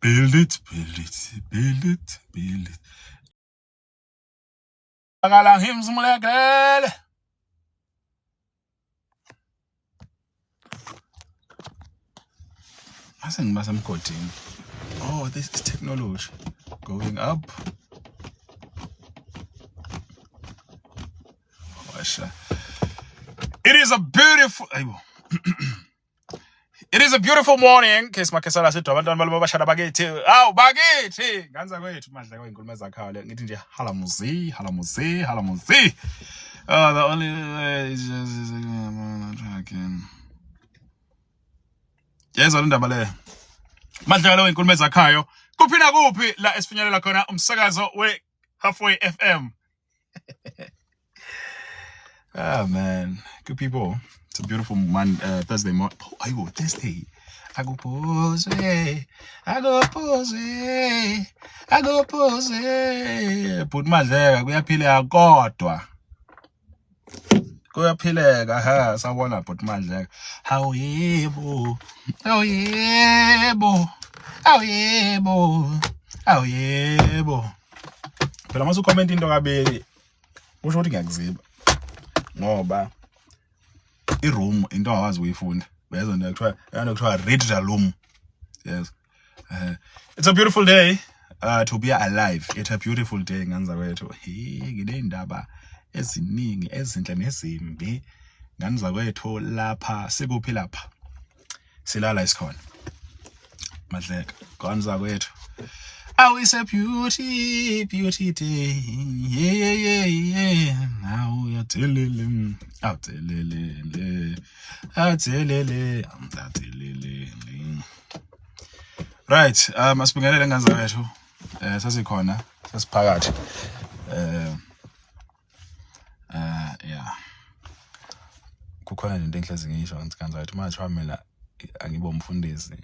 Build it, build it, build it, build it. Akalang hymns mulekele. Oh, this is technology. Going up. It is a beautiful It is a beautiful morning. Case makesala sithi abantwana balibashana bakithi. Awu bakithi. Nganza kwethu madla kwenkulumo ezakhayo le ngithi nje halamuzi, halamuzi, halamuzi. The only way is just again. Yezwa indaba le. Madla kwenkulumo ezakhayo. Kuphi na kuphi la esifinyelela khona umsakazo we Halfway FM. Ah man, good people. It's a beautiful Thursday morning. I go Thursday. I go pose. I go pose. I go pose. Put my leg. Kuyaphileka kodwa. Kuyaphileka ha sawona put my leg. How yebo. How yebo. How yebo. How yebo. Phela mase ucomment into kabili. Usho ukuthi ngiyakuziba. Ngoba room into awazi uyifunda beza kuthiwa read the room. Yes. It's a beautiful day to be alive. It's a beautiful day nganza kwethu. Ngine indaba eziningi ezinhle nezimbi nganza kwethu lapha sikuphi lapha silala isikhona madleka nganza kwethu. Oh, it's a beauty day. Yeah. Now you're telling. Oh, telele. Right. Masibingelele nganza wethu. Sasikhona, sasiphakathi. Yeah. Kukhona into enhle ngisho nganza wethu manje wamela angibo umfundisi.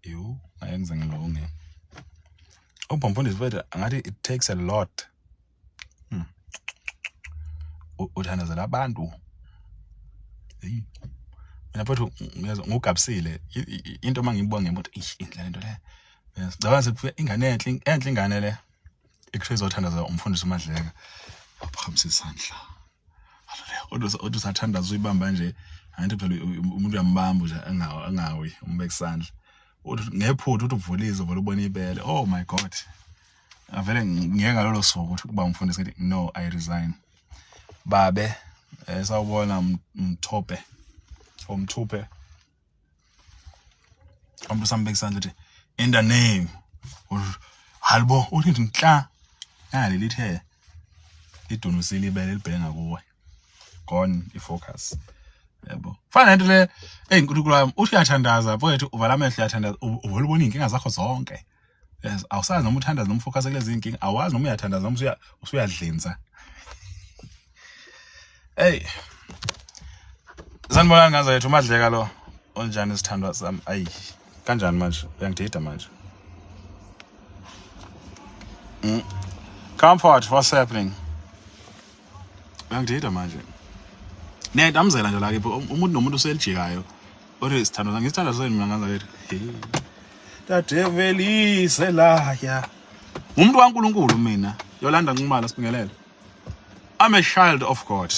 Yo, ayenze ngilonge. Umfundisi wethu angathi it takes a lot. Uthandazela abantu. Mina mfowethu ngugabisile into mangiyibonge ukuthi indlela into le. Yes, dawanze kufika ingane enhle ingane le. Ekusheza uthandaza umfundisi uMadleka. Waphamisa isandla. Haleluya. Udusathandaza uyibamba nje. Angathi phela umuntu uyambamba nje angawi umbeka isandla. Ngephuthu uthi uvulize uvela ubona ibele. Oh my god. Avele ngeke ngalolo suku ukuthi kuba umfundisi ngithi no, I resign. Babe sawubona umthophe. Umthuphe. Umuntu sambeka isandla uthi in the name. Halbo uthi nhla. Nali lithe. Lidonusile ibele libhenga kuwe. Gone ifocus. Yebo. Fana into le eyinkulunkulu wami uthi uyathandaza mfowethu uvala amehlo uyathandaza uvela ubona inkinga zakho zonke. Yes, awusazi noma uthandaza noma ufocus kulezi inkinga awazi noma uyathandaza noma usuyadlinza. Hey. Sanibona ngaza yethu Madleka lo onjani isithandwa sami ayi kanjani manje uyangidida manje. Comfort, what's happening? Uyangidida manje. Damzela nje la ke umuntu nomuntu uselijikayo. Ore sithando ngisithanda senu mina nganza kethi. Tadevelise la ya. Umuntu kaNkulunkulu mina. Yolanda ngimala sibingelele. I'm a child of God.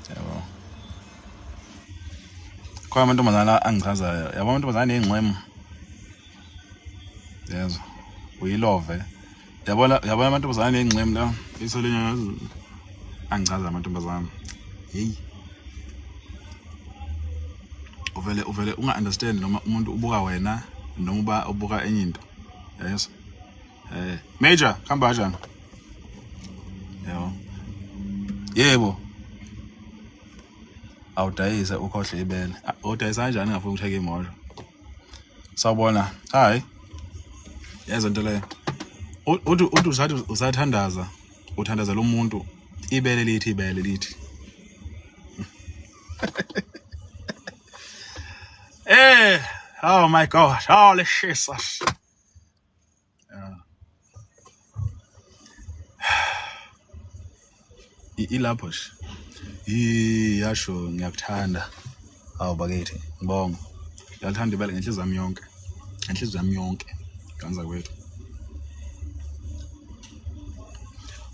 Yabo. Kwa amantombazana angichazayo. Yabo amantombazana engcwemo. Yezo. Uyilove. Yabona amantombazana engcwemo la. Isolenya angichaza amantombazana. Hey. Uvele unga understand noma umuntu ubuka wena noma ubuka enye into. Yes. Major, come back njani? Yebo. Awudayisa ukhohle ibele. Udayisa kanjani ngafuna ukutheka imoto? Sawubona. Hayi. Yezwa into le. Uthi usathandaza. Uthandaza lo muntu ibele lithi. Oh my gosh. Holy Jesus. Ilapho nje. Yasho ngiyakuthanda. Awu bakithi, ngibonga. Ngiyalithanda ibele ngenhliziyo yami yonke. Ngenhliziyo yami yonke. Ganza kwethu.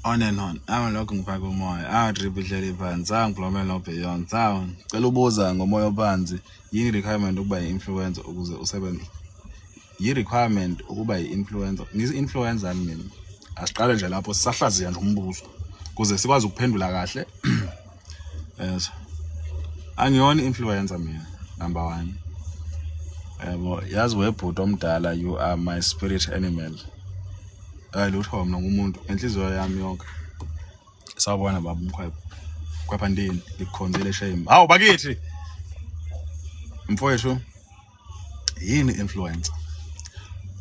On and on. Lokho ngifaka umoya. Drip ihleli phansi. Ngivulomela no beyond. Cela ubuza ngomoya ophansi. Yini requirement ukuba i-influencer ukuze usebenze? Yi-requirement ukuba yi-influencer. Ngisi-influencer mina. Asiqale nje lapho sisahlaziya nje umbuzo ukuze sikwazi ukuphendula kahle. Yes. Angiyona influencer mina. Number 1. Yazi webhuti omdala, you are my spirit animal. Lutho mina ngumuntu enhliziyo yami yonke. Sawubona baba umkhwepha. Khwepha ndini ngikukhonzile shame. Hawu bakithi. Mfowethu yini influencer?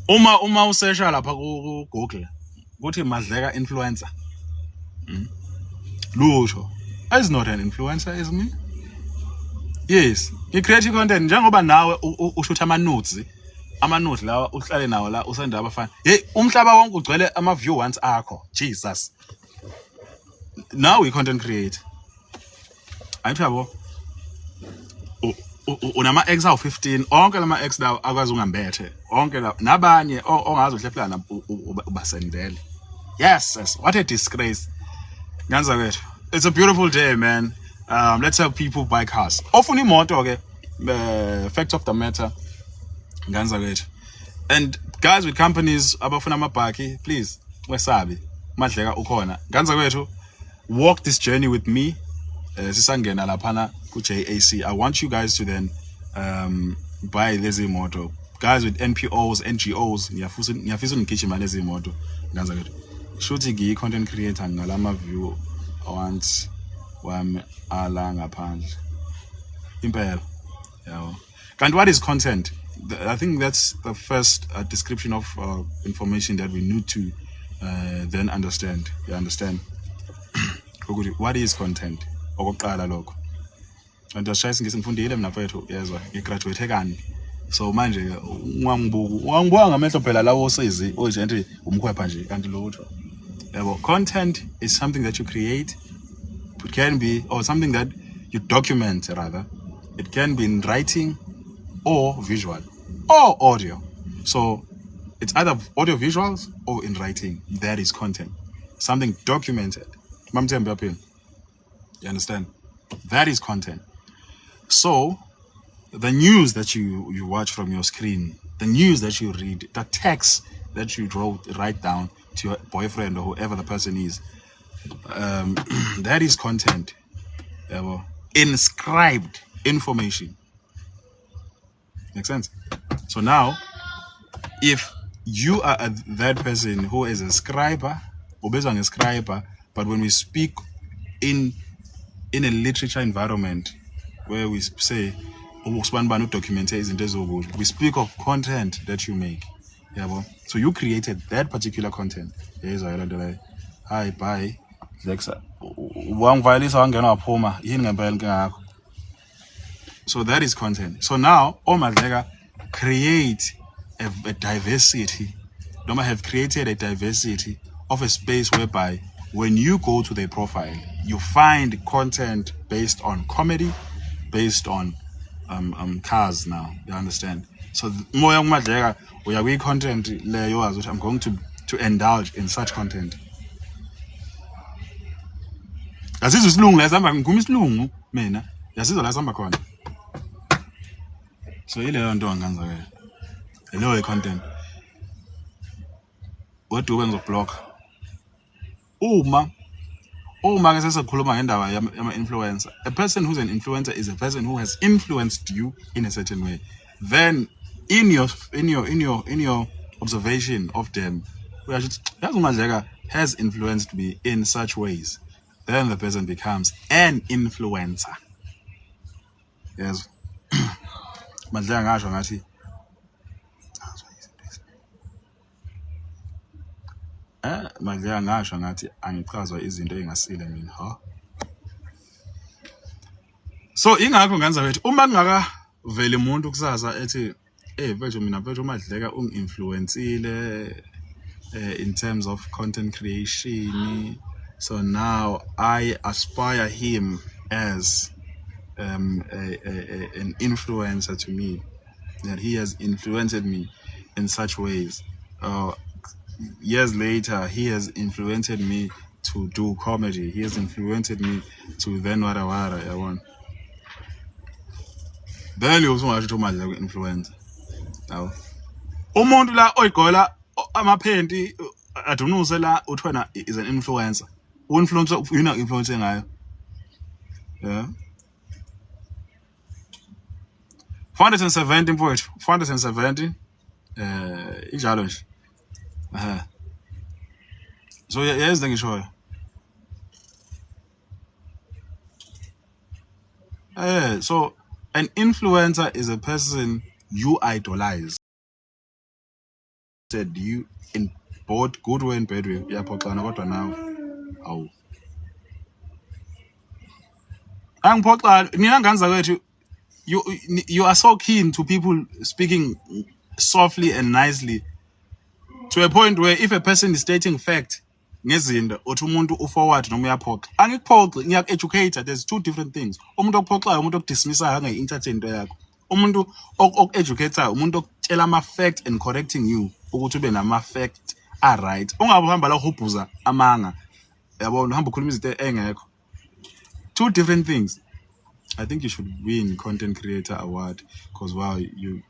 Uma usesha lapha ku Google kuthi Madleka influencer. Lutho is not an influencer, is me? Yes, you create content njengoba nawe ushutha ama-notes lawa uhlale nawo la usenda abafana. Hey, umhlaba wonke ugcwele ama-view once akho. Jesus. Now we content create. Ayithabo. Unama-ex awu-15, onke lama-ex lawo akwazi ungambethe. Onke la nabanye ongazi uhlephela ubasendele. Yes, what a disgrace. Ganza kwethu. It's a beautiful day, man. Let's help people buy cars. Often imoto ke fact of the matter. Ganza kwethu. And guys with companies abafuna amabhaki, please wesabi Madleka ukhona. Ganza kwethu, walk this journey with me. Sisangena laphana ku JAC. I want you guys to then buy lezi moto. Guys with NPOs, NGOs, ngiyafisa ngigijima lezi moto. Ganza kwethu. Shuthi ngiyi content creator ngalama view once wami ala ngaphandle. Impela. Yeah. And what is content? I think that's the first description of information that we need to then understand. You understand? What is content? Okokuqala lokho. And ashayisa ngisifundile mina mfethu yezwa ngigraduate kani. So manje ungangibuka ngamehlo phela lawo osizi ojenthi umkhwepha nje kanti lutho. Yabo, content is something that you create. It can be, or something that you document rather. It can be in writing or visual or audio. So it's either audio visuals or in writing. That is content. Something documented. You understand? That is content. So the news that you watch from your screen, the news that you read, the text that you write down to your boyfriend or whoever the person is, that is content. Inscribed information. Make sense? So now, if you are that person who is a scriber, or based on a scriber, but when we speak in a literature environment where we say we speak of content that you make. So you created that particular content. Hi, bye. So that is content. So now, Madleka create a diversity. Noma have created a diversity of a space whereby when you go to their profile, you find content based on comedy, based on cars now. You understand? So Moya Madleka, we are content leyo. I'm going to indulge in such content. Yasizwe isilungu la sihamba ngikhuluma isilungu mina. Yasizwe la sihamba khona. So ileyo nto anganza ke. Leyo content. What do we ngizoblock? Uma ke sesikhuluma ngendaba yama-influencer. A person who's an influencer is a person who has influenced you in a certain way. Then in your observation of them, Madleka has influenced me in such ways. Then the person becomes an influencer. Yes. Madleka ngasho ngathi Madleka ngasho ngathi angichazwa izinto engasile mina, ha. So ingakho nganza wethu uma kungaka vele umuntu kusasa ethi mfethu mina mfethu Madleka ungi-influenceile in terms of content creation. So now I aspire him as an influencer to me. that he has influenced me in such ways. Years later, he has influenced me to do comedy. He has influenced me to then wara yabona. Then usungasho ukuthi uMandla ku-influencer. Yabo. Umuntu la oyigola amaphenti adunuse la uthwana is an influencer. U-influencer yina influence ngayo. Yeah. 470 mfowethu. 470. Injalo nje. So yes, ngishoyo. So an influencer is a person you idolize. Said you in both good way and bad way. Uyaphoxana kodwa nawe. Awu. Angiphoxana, nina nganza kwethu you are so keen to people speaking softly and nicely to a point where if a person is stating fact ngezinto uthi umuntu uforward noma uyaphoxa angikuphoxi ngiyak-educator. There's two different things. Umuntu okuphoxayo umuntu okudismissayo angayi-entertain into yakho. Umuntu ok-educator umuntu okutshela ama-fact and correcting you ukuthi ube nama-fact right. Ungabe uhamba la uhubhuza amanga yabona uhamba ukhuluma izinto engekho. Two different things. I think you should win Content Creator Award because wow, you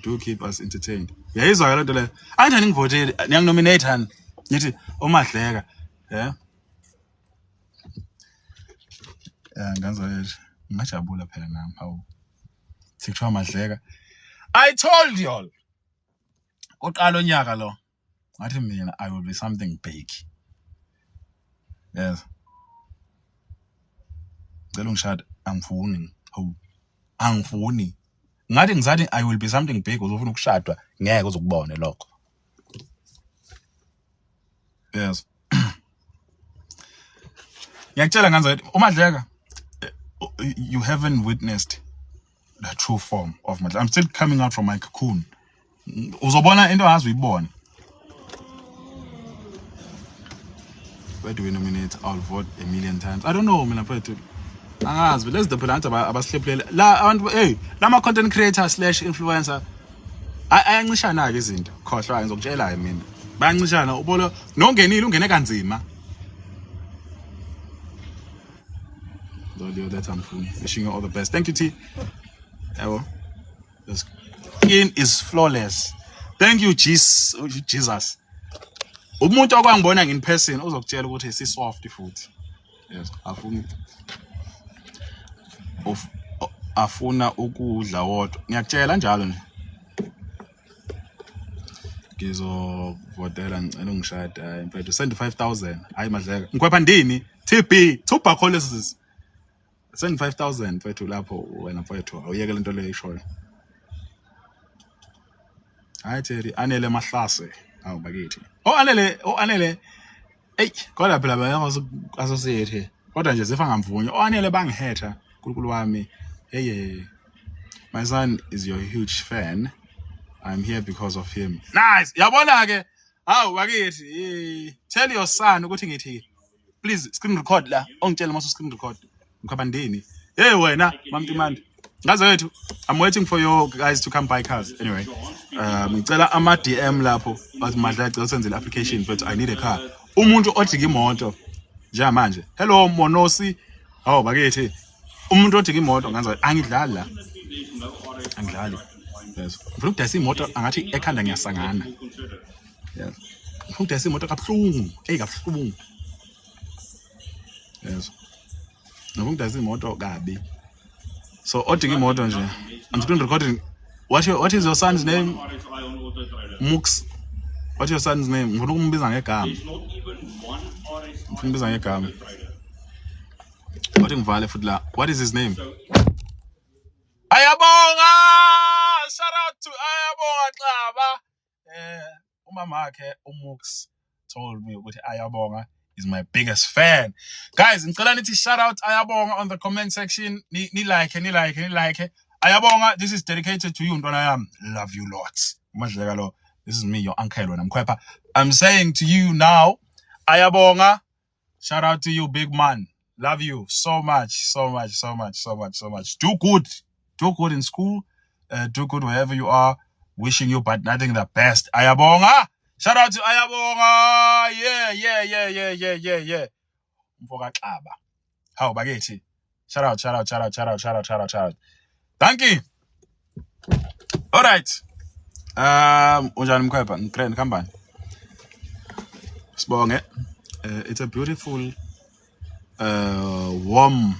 do keep us entertained. Yayizwa lento le. Anjani ngivotele ngiyangi-nominate hani ngithi uMadleka. Yeah. Nganza nje ngajabula phela nami hawu. Sikuthiwa Madleka. I told you all. Uqala onyaka lo. Ngathi mina I will be something big. Yes. Ngicela ungishade angifuni. Hawu. Angifuni. Ngathi ngizathi I will be something big uzofuna ukushadwa ngeke uzokubone lokho. Yes. Ngiyakutshela nganza uMadleka you haven't witnessed the true form of Madleka. I'm still coming out from my cocoon. Uzobona into azi uyibona. Where do we nominate? I'll vote a million times. I don't know mina mfethu. Angazi but let's the phela abasihlephelele la abantu lama content creator / influencer ayancishana ke izinto. Khohlwa ngizokutshela mina. Bayancishana ubona nongenile ungene kanzima. That I'm wishing you all the best. Thank you, T. The skin is flawless. Thank you, Jesus. Umuntu okwangibona in person uzokutshela ukuthi si soft futhi. Yes, afuna ukudla wodwa. Ngiyakutshela njalo nje. Ngizovotela ngicela ungishada mfethu send 5,000. Hayi Madleka. Ngikhwepha ndini TB tuberculosis. Send 5,000 mfethu lapho wena mfethu awuyeke lento le ishoyo. Hayi Terry anele mahlase. Awu bakithi. Anele kodwa phela bayakwazi associate. Kodwa nje zifa ngamvunyo. Anele bangihetha uNkulunkulu wami. Hey. My son is your huge fan. I'm here because of him. Nice. Yabona ke. Hawu bakithi. Tell your son ukuthi ngithi. Please screen record la. Ongitshela mase screen record. Mkhabandini. Hey wena mamtimandi. Ngaze wethu I'm waiting for you guys to come buy cars. Anyway, ngicela ama DM lapho bathi Madleka cela senzele application but I need a car. Umuntu odinga imoto nje manje. Hello Monosi. Hawu bakithi. Umuntu odinga imoto nganza angidlali la. Angidlali. Yes. Ufuna ukudayisa imoto angathi ekhanda ngiyasangana. Yes. Ufuna ukudayisa imoto kabuhlungu. Kabuhlungu. Yes. Ufuna ukudayisa imoto kabi. So odinga imoto nje. I'm screen recording. What is your son's name? Mux. What's your son's name? Ngifuna ukumbiza ngegama. Ngifuna ukumbiza ngegama. Ngivale futhi la. What is his name? Ayabonga! Shout out to Ayabonga Xaba. Umama wakhe uMux told me ukuthi Ayabonga is my biggest fan. Guys, ngicela nithi shout out Ayabonga on the comment section. Ni like. Ayabonga, this is dedicated to you ntwana yami. Love you lots. Madleka lo. This is me, your uncle wena mkhwepha. I'm saying to you now, Ayabonga, shout out to you big man. Love you so much. Do good in school. Do good wherever you are. Wishing you but nothing the best. Ayabonga. Shout out to Ayabonga. Yeah. Mfoka Xaba. How bagethi? Shout out. Thank you. All right. Unjani Mkhwebha? Ngikrend kambani? Sibonge. It's a beautiful warm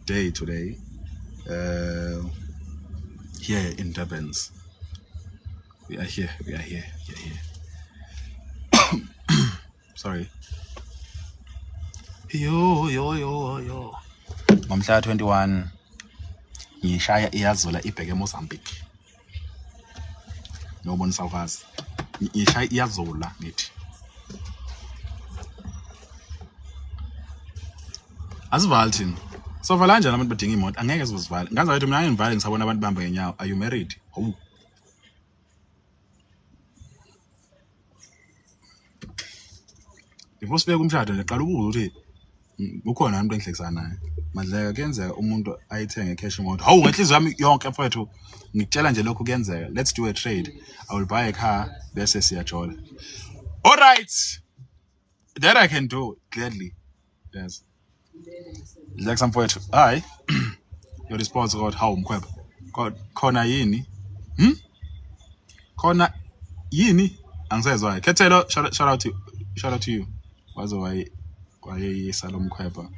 day today. Here in Durban. We are here. Sorry. Yo. Ngomhla 21 ngishaya iyazula ibheke eMozambique. Nobonisa ukwazi. Ngishaya iyazula ngithi. Asivali thina. Sovala kanjani abantu badinga imoto? Angeke sizivala. Ngaza ukuthi mina ngivale ngisabona abantu bahamba ngenyawo. Are you married? Oh. Before sifike kumshado ngiqala ukubuza ukuthi ukhona umuntu engihlekisana naye. Madleka kuyenzeka umuntu ayithenge cash imoto. Hawu ngenhliziyo yami yonke mfowethu ngikutshela nje lokho kuyenzeka. Let's do a trade. I will buy a car bese siyajola. All right. That I can do gladly. Yes. Like some mfowethu. Hi. Your response got how Mkhwebha. Khona yini? Khona yini? Angisezwa. Khethelo shout out to you. Wazo wayeyisala Mkhwebha.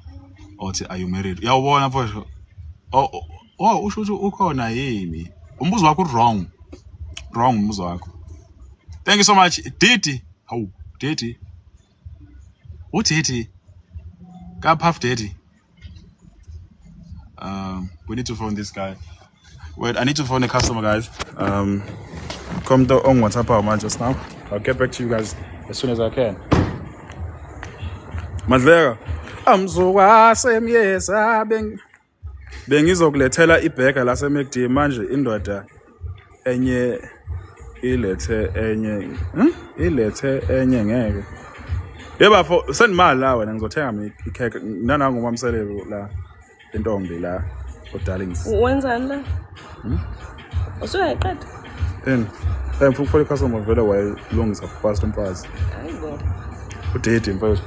Othi are you married? Yawubona mfowethu. Oh usho ukuthi ukhona yini? Umbuzo wakho wrong. Wrong umbuzo wakho. Thank you so much. Didi. Hawu, Didi. Uthi Ka Puff Daddy. We need to phone this guy. Wait, I need to phone the customer, guys. Come on WhatsApp just now. I'll get back to you guys as soon as I can. Madleka. Amzowasemyesa bengizokulethela ibheka laseMcD manje indoda enye ilethe ngeke. Yeba for send imali la wena ngizothenga mina ikheke nana ngumamselelo la intombi la darlings. Wenzani la? Usuyayiqeda? Mfufule customer vele wayilungisa fast umfazi. Hayibo. Udidi mfowethu.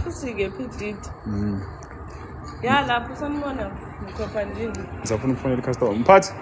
Usike phididi. Ya lapho sambona Mkhwebha ndini. Ngizafuna ukufonela customer. Mphathi